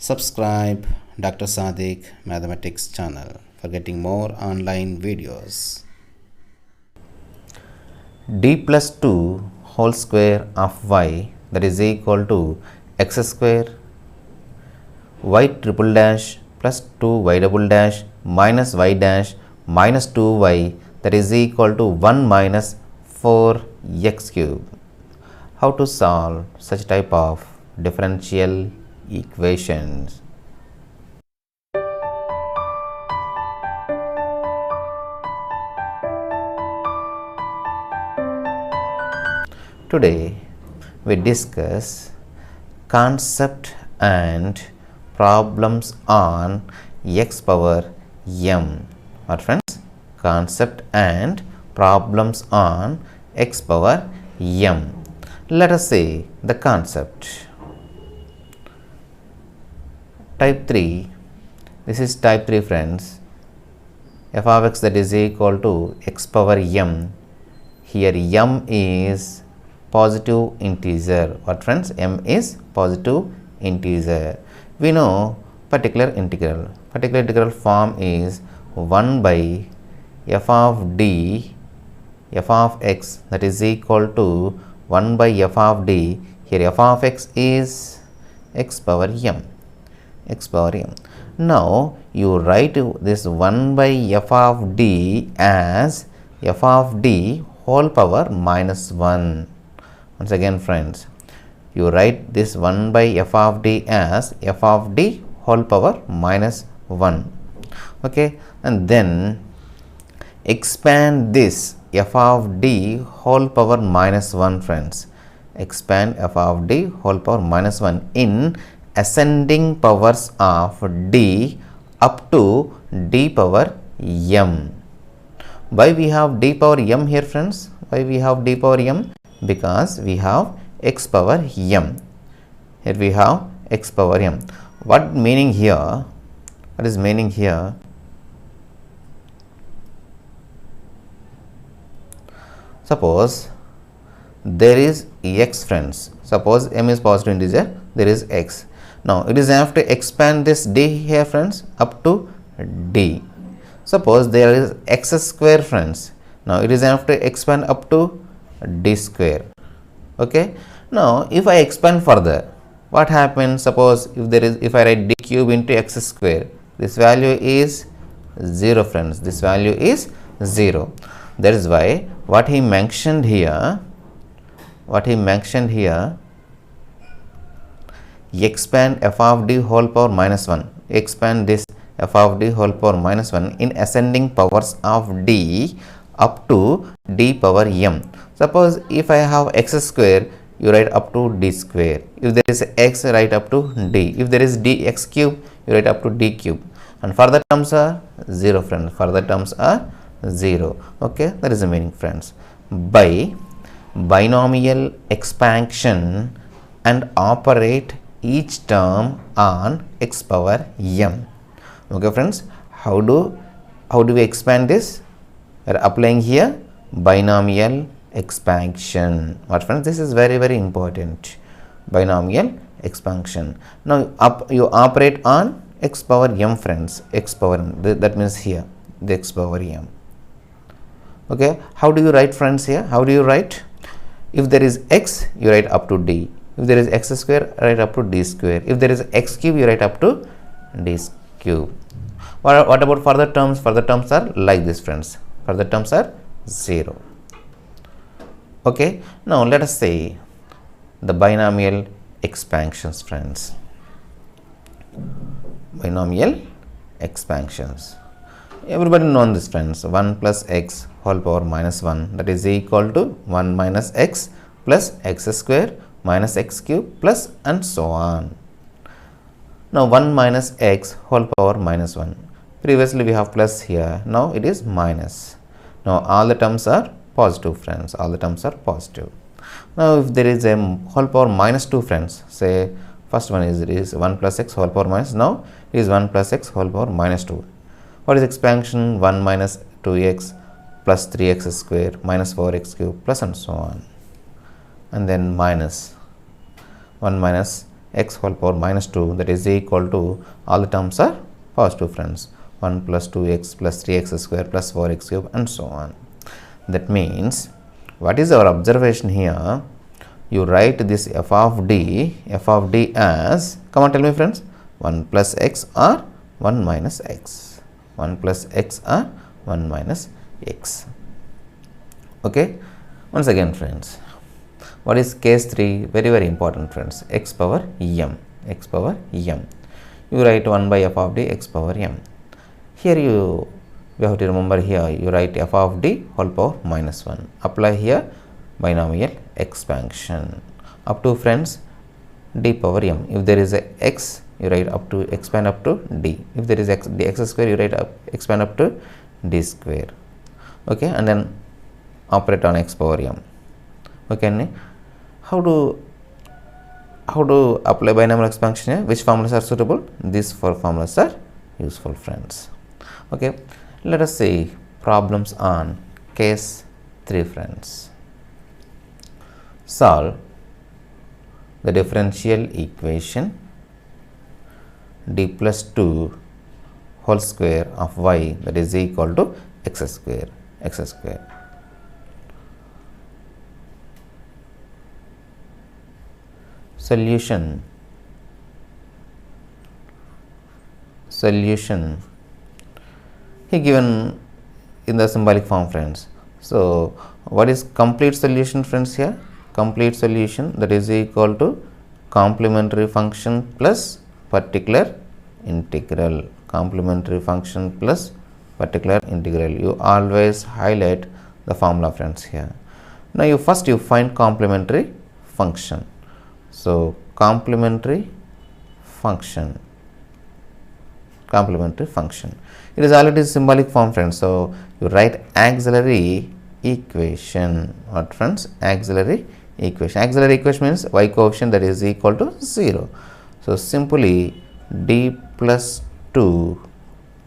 Subscribe Dr. Sadik Mathematics channel for getting more online videos. D plus 2 whole square of y, that is equal to x square y triple dash plus 2y double dash minus y dash minus 2y, that is equal to 1 minus 4x cube. How to solve such type of differential equations? Today we discuss concept and problems on x power m. What friends? Concept and problems on x power m. Let us see the concept. Type 3. This is type 3 friends. F of x, that is equal to x power m. Here m is positive integer. What friends? M is positive integer. We know particular integral. Particular integral form is 1 by f of d f of x, that is equal to 1 by f of d. Here f of x is x power m. X power m. Now you write this 1 by f of d as f of d whole power minus 1. Once again friends, you write this 1 by f of d as f of d whole power minus 1. Okay, and then expand this f of d whole power minus 1 friends. Expand f of d whole power minus 1 in ascending powers of d up to d power m. Why we have d power m here friends? Why we have d power m? Because we have x power m. Here we have x power m. What meaning here? What is meaning here? Suppose there is x friends. Suppose m is positive integer, there is x. Now it is have to expand this d here friends up to d. Suppose there is x square friends. Now it is have to expand up to d square. Okay. Now if I expand further, what happens? Suppose if I write d cube into x square, this value is 0 friends. This value is 0. That is why what he mentioned here, expand f of d whole power minus 1. Expand this f of d whole power minus 1 in ascending powers of d up to d power m. Suppose if I have x square, you write up to d square. If there is x, write up to d. If there is dx cube, you write up to d cube. And further terms are 0 friends. Further terms are 0. Okay, that is the meaning friends. By binomial expansion and operate each term on x power m. Okay friends, how do we expand this? We are applying here binomial expansion. What friends? This is very important. Binomial expansion. Now you operate on x power m friends. X power m. That means here the x power m. Okay. How do you write friends here? How do you write? If there is x, you write up to d. If there is x square, write up to d square. If there is x cube, you write up to d cube. What about further terms? Further terms are like this friends. Further terms are 0. Okay. Now let us say the binomial expansions friends. Binomial expansions. Everybody knows this friends. 1 plus x whole power minus 1, that is equal to 1 minus x plus x square minus x cube plus and so on. Now 1 minus x whole power minus 1. Previously we have plus here. Now it is minus. Now all the terms are positive friends. All the terms are positive. Now if there is a whole power minus 2 friends, say first one is 1 plus x whole power minus. Now it is 1 plus x whole power minus 2. What is expansion? 1 minus 2x plus 3x square minus 4x cube plus and so on. And then minus 1 minus x whole power minus 2, that is equal to, all the terms are positive friends, 1 plus 2x plus 3x square plus 4x cube and so on. That means, what is our observation here? You write this f of d as, come on tell me friends, 1 plus x or 1 minus x, 1 plus x or 1 minus x. Okay. Once again friends, what is case 3? Very important friends, x power m, x power m. You write 1 by f of d x power m. Here you have to remember, here you write f of d whole power minus 1. Apply here binomial expansion up to friends d power m. If there is a x, you write up to, expand up to d. If there is x, dx square, you write up, expand up to d square. Okay, and then operate on x power m. Okay, how to apply binomial expansion here? Which formulas are suitable? These 4 formulas are useful friends. Okay, let us see problems on case 3 friends. Solve the differential equation d plus 2 whole square of y, that is equal to x square. Solution he given in the symbolic form friends. So what is complete solution friends here? Complete solution, that is equal to complementary function plus particular integral. Complementary function plus particular integral. You always highlight the formula friends here. Now you find complementary function. So complementary function. It is already symbolic form friends. So you write auxiliary equation. What friends? Auxiliary equation. Auxiliary equation means y coefficient that is equal to 0. So simply d plus 2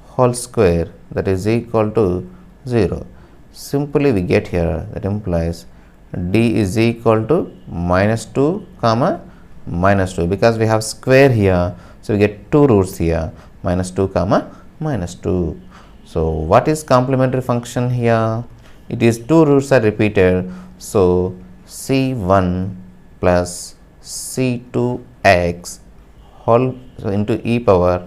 whole square, that is equal to 0. Simply we get here, that implies d is equal to minus 2 comma minus 2, because we have square here. So we get 2 roots here, minus 2 comma minus 2. So what is complementary function here? It is 2 roots are repeated. So c1 plus c2x whole, so into e power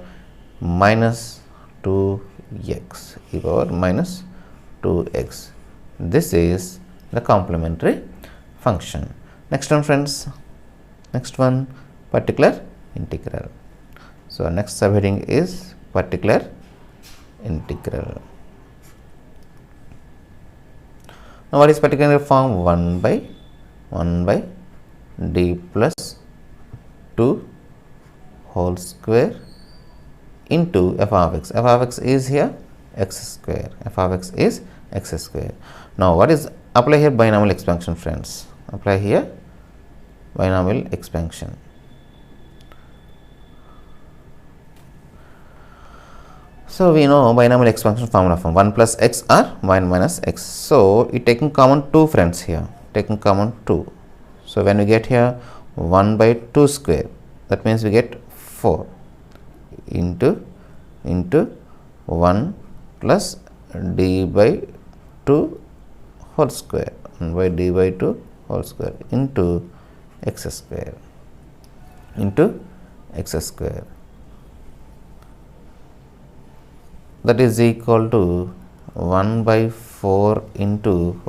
minus 2x, e power minus 2x. This is the complementary function. Next one friends, next one particular integral. So next subheading is particular integral. Now what is particular form? 1 by d plus 2 whole square into f of x. F of x is here x square. F of x is x square. Now what is, apply here binomial expansion friends. Apply here binomial expansion. So we know binomial expansion formula from 1 plus x or 1 minus x. So it taking common 2 friends here, taking common 2. So when we get here 1 by 2 square, that means we get 4 into 1 plus d by 2 whole square, 1 by d by 2 whole square into x square, that is equal to 1 by 4 into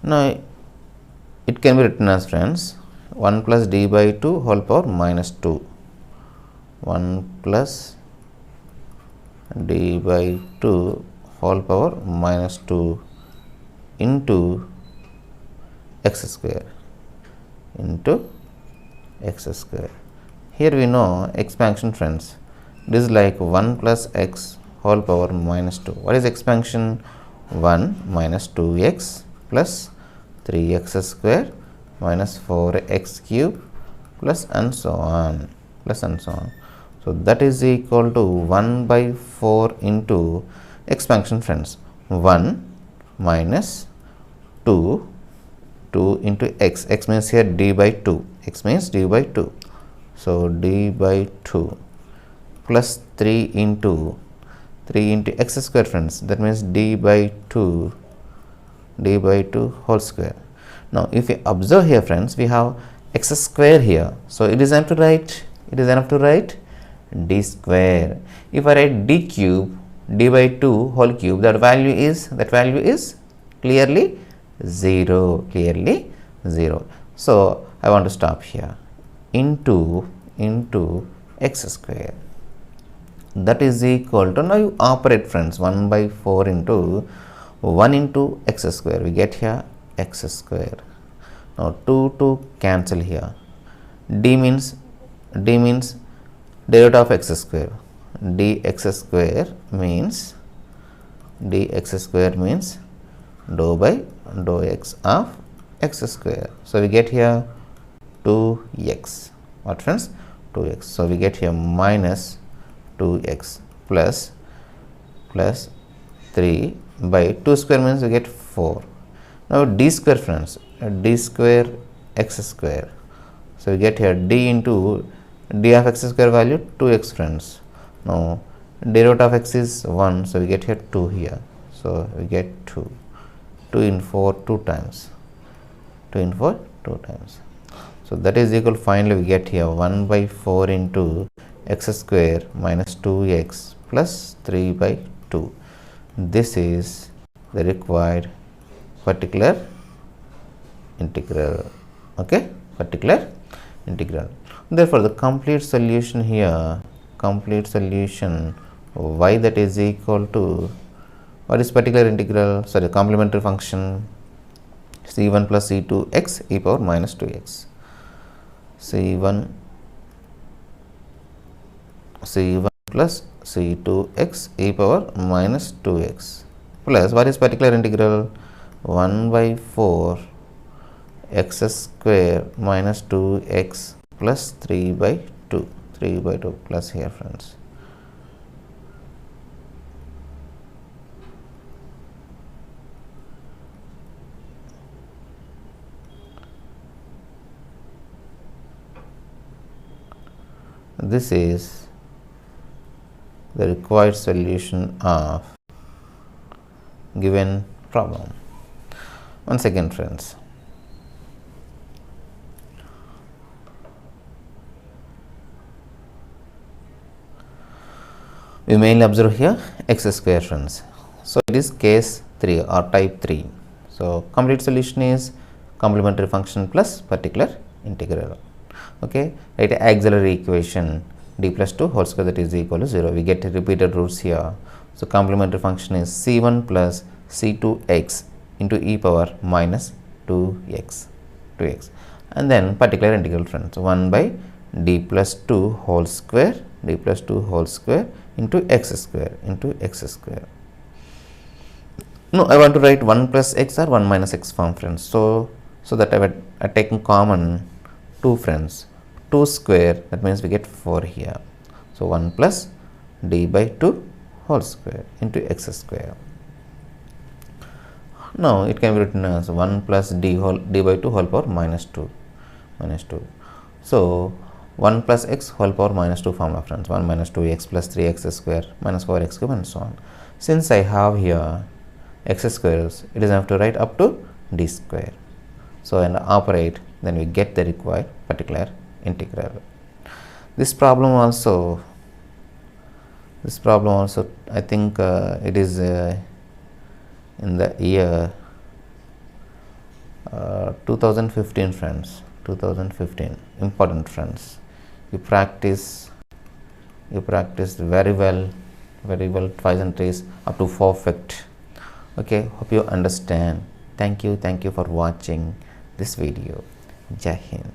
now it can be written as friends 1 plus d by 2 whole power minus 2, 1 plus d by 2 whole power minus 2 into x square, Here we know expansion friends, this is like 1 plus x whole power minus 2. What is expansion? 1 minus 2x plus 3x square minus 4x cube plus and so on. So that is equal to 1 by 4 into expansion friends, 1 minus 2 2 into x. X means here d by 2. X means d by 2. So d by 2 plus 3 into x square, friends. That means d by 2 whole square. Now if we observe here, friends, we have x square here. So it is enough to write d square. If I write d cube, d by 2 whole cube, that value is clearly 0. So I want to stop here. Into x square, that is equal to, now you operate, friends, 1 by 4 into 1 into x square, we get here x square. Now 2 cancel here. D means derivative of x square. dx square means dou by dou x of x square. So we get here 2x. What, friends? 2x. So we get here minus 2x plus 3 by 2 square means we get 4. Now d square, friends, d square x square. So we get here d into d of x square value 2x, friends. Now derivative of x is 1, so we get here 2 here. So we get 2 in 4 2 times. So that is equal, finally we get here 1 by 4 into x square minus 2x plus 3 by 2. This is the required particular integral. Okay, particular integral. Therefore the complete solution here, y, that is equal to, what is particular integral? Sorry, complementary function c1 plus c2 x e power minus 2x. c1 plus c2 x e power minus 2x plus, what is particular integral? 1 by 4 x square minus 2x plus 3 by 2 plus here, friends. This is the required solution of given problem. Once again, friends, we mainly observe here x square, friends. So it is case 3 or type 3. So complete solution is complementary function plus particular integral. Okay, write auxiliary equation d plus 2 whole square, that is equal to 0. We get repeated roots here. So complementary function is c1 plus c2x into e power minus 2x, and then particular integral, friends, 1 by d plus 2 whole square into x square. No, I want to write 1 plus x or 1 minus x form, friends. So that I taken common 2, friends. 2 square, that means we get 4 here. So 1 plus d by 2 whole square into x square. Now it can be written as 1 plus d by 2 whole power minus 2. So 1 plus x whole power minus 2 formula, friends. 1 minus 2x plus 3x square minus 4x cube and so on. Since I have here x squares, it is enough to write up to d square. So and operate, then we get the required particular integral. This problem also I think it is in the year 2015, friends. 2015, important, friends. You practice very well twice and thrice up to perfect. Okay, hope you understand. Thank you for watching this video. Jai Hind.